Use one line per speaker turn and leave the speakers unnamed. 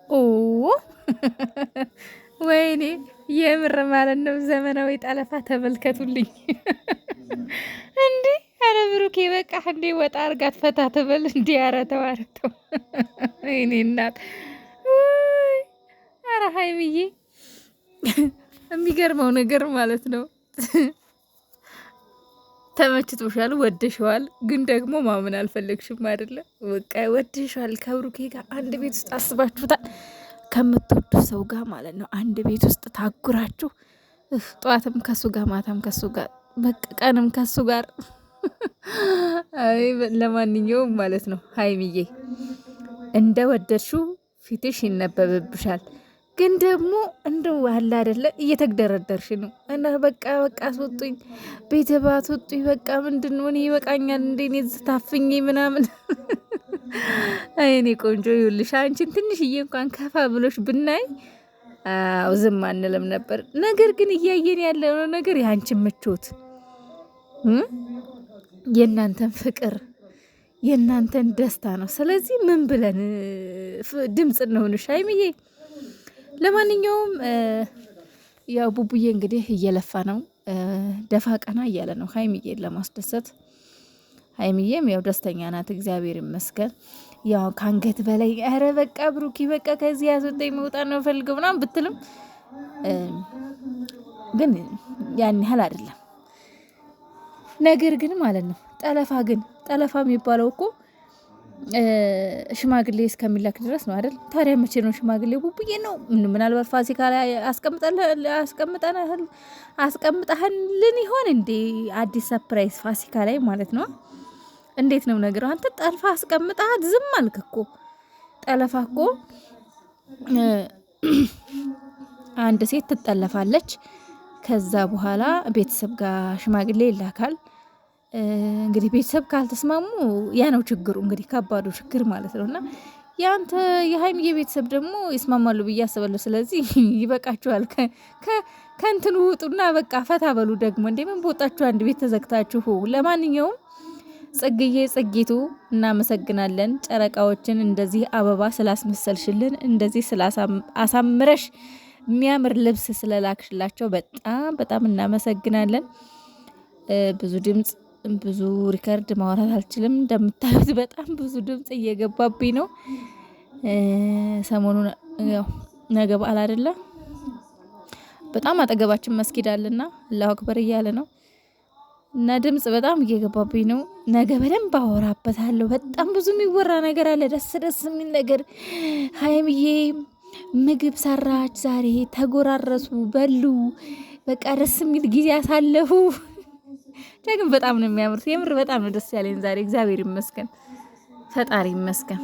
ኦ ወይኔ የምር ማለት ነው። ዘመናዊ ጠለፋ ተመልከቱልኝ እንዴ! አረ ብሩኬ በቃ እንዴ ወጣ አርጋት ፈታ ትበል እንዴ! አረ ተው አረ ተው እኔ እናት አረ ሀይሚዬ የሚገርመው ነገር ማለት ነው ተመችቶሻል፣ ወደሽዋል፣ ግን ደግሞ ማመን አልፈለግሽም አይደለ? በቃ ወደሽዋል። ከብሩኬ ጋር አንድ ቤት ውስጥ አስባችሁታል? ከምትወዱ ሰው ጋር ማለት ነው አንድ ቤት ውስጥ ታጉራችሁ፣ ጠዋትም ከሱ ጋር ማታም ከሱ ጋር በቃ ቀንም ከሱ ጋር። አይ ለማንኛውም ማለት ነው ሀይሚዬ እንደ ወደድሽው ፊትሽ ይነበብብሻል። ግን ደግሞ እንደው አለ አይደለ እየተግደረደርሽ ነው እና በቃ በቃ አስወጡኝ፣ ቤተሰብ አስወጡኝ፣ በቃ ምንድን ነው እኔ ይበቃኛል፣ እንዴ ታፍኝ ምናምን። እኔ ቆንጆ ይኸውልሽ አንቺን ትንሽዬ እንኳን ከፋ ብሎሽ ብናይ አው ዝም አንልም ነበር። ነገር ግን እያየን ያለው ነገር የአንቺን ምቾት፣ የእናንተን ፍቅር፣ የእናንተን ደስታ ነው። ስለዚህ ምን ብለን ድምፅ እንሆንሽ ሀይሚዬ? ለማንኛውም ያው ቡቡዬ እንግዲህ እየለፋ ነው፣ ደፋ ቀና እያለ ነው ሀይሚዬን ለማስደሰት። ሀይሚዬም ያው ደስተኛ ናት፣ እግዚአብሔር ይመስገን። ያው ከአንገት በላይ ኧረ በቃ ብሩኪ በቃ ከዚህ ያስወጣኝ መውጣት ነው ፈልገው ምናምን ብትልም ግን ያን ያህል አይደለም። ነገር ግን ማለት ነው ጠለፋ የሚባለው እኮ ሽማግሌ እስከሚላክ ድረስ ነው አይደል? ታዲያ መቼ ነው ሽማግሌ? ቡቡዬ ነው ምናልባት ፋሲካ ላይ አስቀምጠህልን ይሆን እንዴ? አዲስ ሰፕራይዝ ፋሲካ ላይ ማለት ነው። እንዴት ነው ነገሩ? አንተ ጠልፋ አስቀምጠሃት ዝም አልክ እኮ። ጠለፋ እኮ አንድ ሴት ትጠለፋለች፣ ከዛ በኋላ ቤተሰብ ጋር ሽማግሌ ይላካል። እንግዲህ ቤተሰብ ካልተስማሙ ያ ነው ችግሩ፣ እንግዲህ ከባዱ ችግር ማለት ነው። እና ያንተ የሀይሚዬ ቤተሰብ ደግሞ ይስማማሉ ብዬ አስባለሁ። ስለዚህ ይበቃችኋል፣ ከእንትን ውጡና በቃ ፈታ በሉ። ደግሞ እንዴ ምን በወጣችሁ አንድ ቤት ተዘግታችሁ። ለማንኛውም ጽጌቱ እናመሰግናለን። ጨረቃዎችን እንደዚህ አበባ ስላስመሰልሽልን፣ እንደዚህ ስላሳምረሽ፣ የሚያምር ልብስ ስለላክሽላቸው በጣም በጣም እናመሰግናለን። ብዙ ድምጽ ብዙ ሪከርድ ማውራት አልችልም። እንደምታዩት በጣም ብዙ ድምጽ እየገባብኝ ነው። ሰሞኑን ያው ነገ በዓል አይደለ? በጣም አጠገባችን መስጊድ አለና አላሁ አክበር እያለ ነው እና ድምጽ በጣም እየገባብኝ ነው። ነገ በደንብ አወራበታለሁ። በጣም ብዙ የሚወራ ነገር አለ፣ ደስ የሚል ነገር። ሀይሚዬ ምግብ ሰራች ዛሬ፣ ተጎራረሱ፣ በሉ፣ በቃ ደስ የሚል ጊዜ አሳለፉ። ግን በጣም ነው የሚያምሩት። የምር በጣም ነው ደስ ያለኝ ዛሬ። እግዚአብሔር ይመስገን፣ ፈጣሪ ይመስገን።